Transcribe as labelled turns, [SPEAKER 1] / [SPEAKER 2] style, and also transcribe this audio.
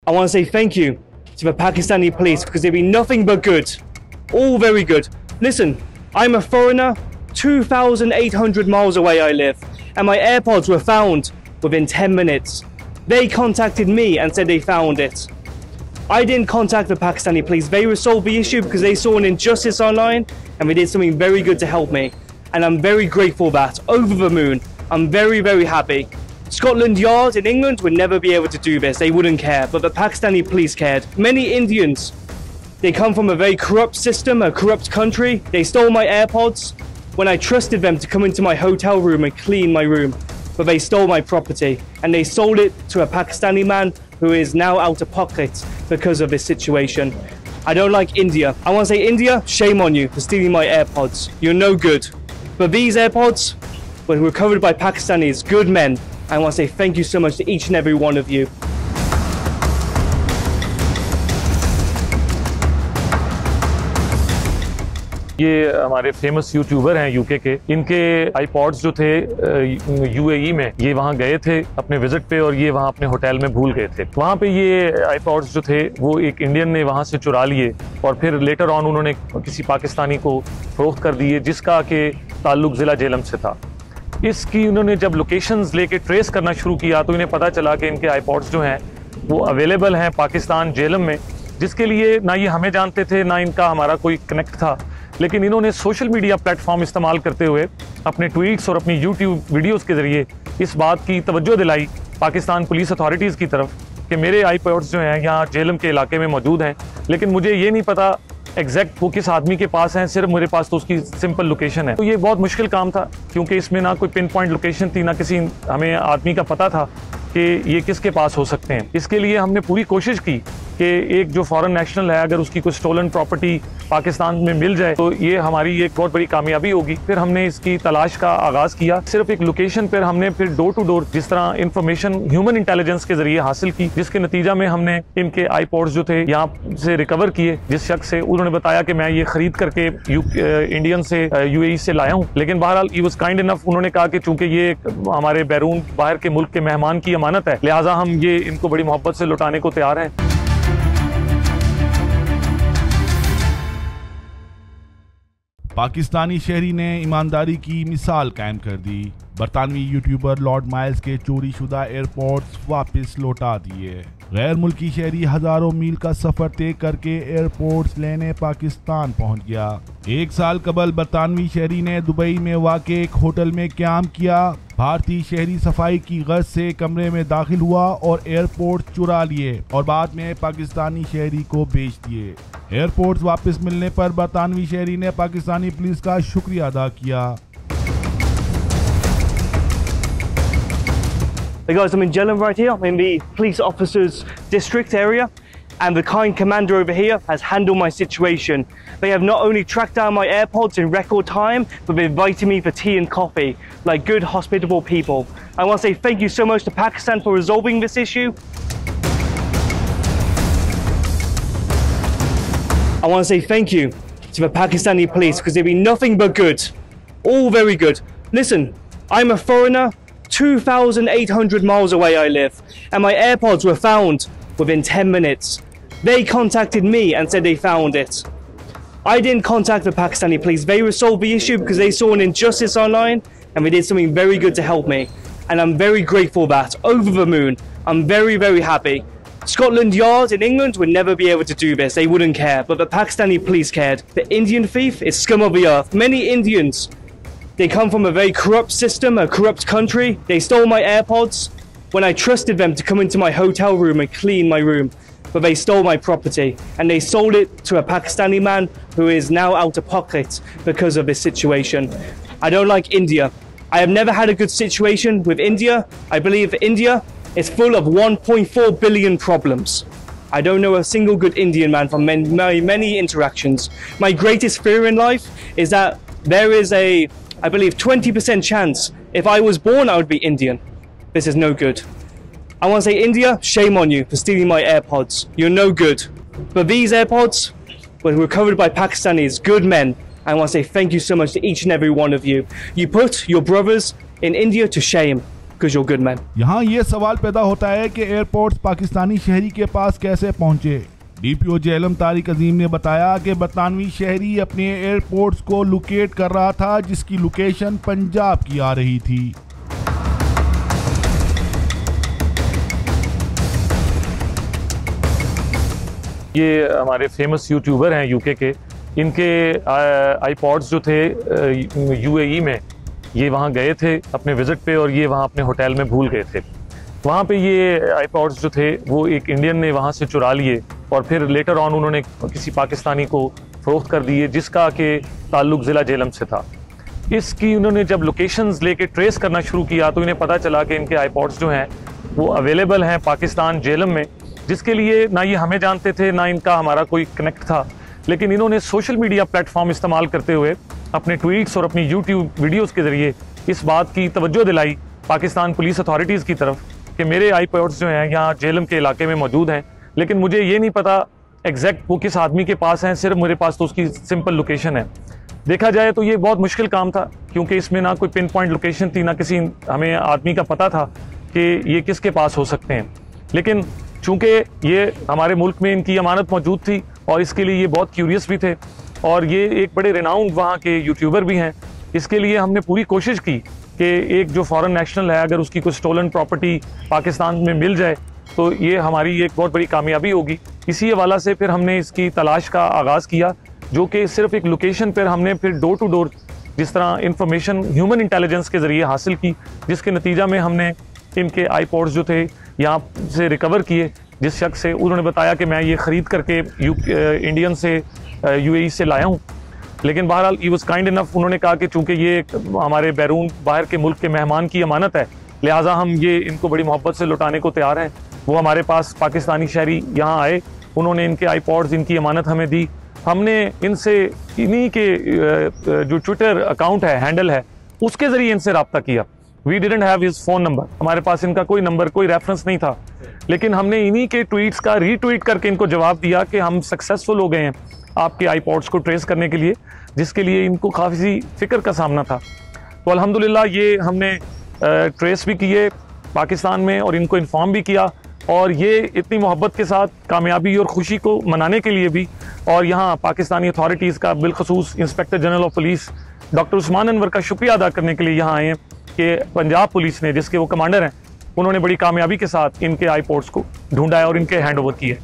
[SPEAKER 1] I want to say thank you to the Pakistani police because they've been nothing but good. All very good. Listen, I'm a foreigner. 2,800 miles away I live, and my AirPods were found within 10 minutes. They contacted me and said they found it. I didn't contact the Pakistani police. They resolved the issue because they saw an injustice online and they did something very good to help me. And I'm very grateful for that. Over the moon. I'm very, very happy. Scotland Yard in England would never be able to do this. They wouldn't care, but the Pakistani police cared. Many Indians, they come from a very corrupt system, a corrupt country. They stole my AirPods when I trusted them to come into my hotel room and clean my room. But they stole my property and they sold it to a Pakistani man who is now out of pocket because of this situation. I don't like India. I want to say, India, shame on you for stealing my AirPods. You're no good. But these AirPods were recovered by Pakistanis, good men. I want to say thank you so much to each and every one of you.
[SPEAKER 2] ये हमारे famous YouTuber हैं UK के, इनके iPods जो थे UAE में, ये वहाँ गए थे अपने विजिट पे और ये वहाँ अपने होटल में भूल गए थे। वहाँ पे ये आईपॉड्स जो थे वो एक इंडियन ने वहाँ से चुरा लिए और फिर लेटर ऑन उन्होंने किसी पाकिस्तानी को फरोख्त कर दिए जिसका के ताल्लुक ज़िला जेलम से था। इसकी उन्होंने जब लोकेशंस लेके ट्रेस करना शुरू किया तो इन्हें पता चला कि इनके आईपॉड्स जो हैं वो अवेलेबल हैं पाकिस्तान जेलम में, जिसके लिए ना ये हमें जानते थे ना इनका हमारा कोई कनेक्ट था। लेकिन इन्होंने सोशल मीडिया प्लेटफॉर्म इस्तेमाल करते हुए अपने ट्वीट्स और अपनी यूट्यूब वीडियोस के ज़रिए इस बात की तवज्जो दिलाई पाकिस्तान पुलिस अथॉरिटीज़ की तरफ कि मेरे आईपॉड्स जो हैं यहाँ जेलम के इलाके में मौजूद हैं, लेकिन मुझे ये नहीं पता एग्जैक्ट वो किस आदमी के पास हैं, सिर्फ मेरे पास तो उसकी सिंपल लोकेशन है। तो ये बहुत मुश्किल काम था क्योंकि इसमें ना कोई पिन पॉइंट लोकेशन थी, ना किसी हमें आदमी का पता था कि ये किसके पास हो सकते हैं। इसके लिए हमने पूरी कोशिश की कि एक जो फॉरेन नेशनल है अगर उसकी कोई स्टोलन प्रॉपर्टी पाकिस्तान में मिल जाए तो ये हमारी एक बहुत बड़ी कामयाबी होगी। फिर हमने इसकी तलाश का आगाज़ किया। सिर्फ एक लोकेशन पर हमने फिर डोर टू डोर जिस तरह इंफॉर्मेशन ह्यूमन इंटेलिजेंस के जरिए हासिल की, जिसके नतीजा में हमने इनके आईपॉड्स जो थे यहाँ से रिकवर किए। जिस शख्स से उन्होंने बताया कि मैं ये खरीद करके इंडियन से यूएई से लाया हूँ, लेकिन बहरहाल ही वाज काइंड इनफ, उन्होंने कहा कि चूंकि ये हमारे बैरून बाहर के मुल्क के मेहमान की अमानत है, लिहाजा हम ये इनको बड़ी मोहब्बत से लौटाने को तैयार हैं।
[SPEAKER 3] पाकिस्तानी शहरी ने ईमानदारी की मिसाल कायम कर दी। बरतानवी यूट्यूबर लॉर्ड माइल्स के चोरी शुदा एयरपोर्ट्स वापस लौटा दिए। गैर मुल्की शहरी हजारों मील का सफर तय करके एयरपोर्ट्स लेने पाकिस्तान पहुंच गया। एक साल कबल बरतानवी शहरी ने दुबई में वाक़े एक होटल में क़याम किया। भारतीय शहरी सफाई की गर्ज से कमरे में दाखिल हुआ और एयरपोर्ट चुरा लिए और बाद में पाकिस्तानी शहरी को बेच दिए। एयरपोर्ट्स वापस मिलने पर बरतानवी शहरी ने पाकिस्तानी पुलिस का शुक्रिया अदा किया।
[SPEAKER 1] Hey guys, I'm in Jhelum right here. I'm in the police officers district area, and the kind commander over here has handled my situation. They have not only tracked down my AirPods in record time, but they've invited me for tea and coffee, like good, hospitable people. I want to say thank you so much to Pakistan for resolving this issue. I want to say thank you to the Pakistani police because they've been nothing but good. All very good. Listen, I'm a foreigner. 2,800 miles away I live, and my AirPods were found within 10 minutes. They contacted me and said they found it. I didn't contact the Pakistani police. They resolved the issue because they saw an injustice online and they did something very good to help me. And I'm very grateful for that. Over the moon. I'm very, very happy. Scotland Yard in England would never be able to do this. They wouldn't care, but the Pakistani police cared. The Indian thief is scum of the earth. Many Indians, they come from a very corrupt system, a corrupt country. They stole my AirPods when I trusted them to come into my hotel room and clean my room. But they stole my property and they sold it to a Pakistani man who is now out of pocket because of this situation. I don't like India. I have never had a good situation with India. I believe India is full of 1.4 billion problems. I don't know a single good Indian man from many interactions. My greatest fear in life is that there is a, I believe, 20% chance if I was born I would be Indian. This is no good. I want to say, India, shame on you for stealing my AirPods. You're no good. But these AirPods were recovered by Pakistanis, good men. I want to say thank you so much to each and every one of you. You put your brothers in India to shame. because you're good men.
[SPEAKER 3] यहाँ ये सवाल पैदा होता है कि airports Pakistani शहरी के पास कैसे पहुंचे। डीपीओ जेलम तारिक अजीम ने बताया कि बरतानवी शहरी अपने एयरपोर्ट्स को लोकेट कर रहा था, जिसकी लोकेशन पंजाब की आ रही थी।
[SPEAKER 2] ये हमारे फेमस यूट्यूबर हैं यूके के, इनके आईपॉड्स जो थे यूएई में, ये वहाँ गए थे अपने विज़िट पे और ये वहाँ अपने होटल में भूल गए थे। वहाँ पे ये आईपॉड्स जो थे वो एक इंडियन ने वहाँ से चुरा लिए और फिर लेटर ऑन उन्होंने किसी पाकिस्तानी को फ़रोख्त कर दिए, जिसका कि ताल्लुक़ ज़िला जेलम से था। इसकी उन्होंने जब लोकेशंस लेके ट्रेस करना शुरू किया तो इन्हें पता चला कि इनके आईपॉड्स जो हैं वो अवेलेबल हैं पाकिस्तान जेलम में, जिसके लिए ना ये हमें जानते थे ना इनका हमारा कोई कनेक्ट था। लेकिन इन्होंने सोशल मीडिया प्लेटफॉर्म इस्तेमाल करते हुए अपने ट्वीट्स और अपनी यूट्यूब वीडियोस के ज़रिए इस बात की तवज्जो दिलाई पाकिस्तान पुलिस अथॉरिटीज़ की तरफ कि मेरे आईपॉड्स जो हैं यहाँ जेलम के इलाके में मौजूद हैं, लेकिन मुझे ये नहीं पता एग्जैक्ट वो किस आदमी के पास हैं, सिर्फ मेरे पास तो उसकी सिंपल लोकेशन है। देखा जाए तो ये बहुत मुश्किल काम था, क्योंकि इसमें ना कोई पिन पॉइंट लोकेशन थी, ना किसी हमें आदमी का पता था कि ये किसके पास हो सकते हैं। लेकिन चूँकि ये हमारे मुल्क में इनकी अमानत मौजूद थी और इसके लिए ये बहुत क्यूरियस भी थे और ये एक बड़े रिनाउंड वहाँ के यूट्यूबर भी हैं, इसके लिए हमने पूरी कोशिश की कि एक जो फॉरेन नेशनल है अगर उसकी कोई स्टोलन प्रॉपर्टी पाकिस्तान में मिल जाए तो ये हमारी एक बहुत बड़ी कामयाबी होगी। इसी हवाला से फिर हमने इसकी तलाश का आगाज़ किया, जो कि सिर्फ एक लोकेशन पर हमने फिर डोर टू डोर जिस तरह इंफॉर्मेशन ह्यूमन इंटेलिजेंस के ज़रिए हासिल की, जिसके नतीजा में हमने इनके आईपॉड्स जो थे यहाँ से रिकवर किए। जिस शख्स से उन्होंने बताया कि मैं ये ख़रीद करके इंडियन से यूएई से लाया हूँ, लेकिन बहरहाल ही वाज काइंड इनफ, उन्होंने कहा कि चूँकि ये हमारे बैरून बाहर के मुल्क के मेहमान की अमानत है, लिहाजा हम ये इनको बड़ी मोहब्बत से लौटाने को तैयार हैं। वो हमारे पास पाकिस्तानी शहरी यहाँ आए, उन्होंने इनके आईपॉड्स इनकी अमानत हमें दी। हमने इनसे इन्हीं के जो ट्विटर अकाउंट है, हैंडल है, उसके ज़रिए इनसे रब्ता किया। We didn't have his phone number, हमारे पास इनका कोई नंबर, कोई रेफरेंस नहीं था, लेकिन हमने इन्हीं के ट्वीट्स का रीट्वीट करके इनको जवाब दिया कि हम सक्सेसफुल हो गए हैं आपके आईपॉड्स को ट्रेस करने के लिए, जिसके लिए इनको काफ़ी फ़िक्र का सामना था। तो अल्हम्दुलिल्लाह ये हमने ट्रेस भी किए पाकिस्तान में और इनको इन्फॉर्म भी किया, और ये इतनी मोहब्बत के साथ कामयाबी और ख़ुशी को मनाने के लिए भी और यहाँ पाकिस्तानी अथॉरिटीज़ का बिलखसूस inspector general of police doctor Usman Anwar का शुक्रिया अदा करने के लिए यहाँ आए हैं कि पंजाब पुलिस ने, जिसके वो कमांडर हैं, उन्होंने बड़ी कामयाबी के साथ इनके आईपॉड्स को ढूंढा है और इनके हैंड ओवर किए।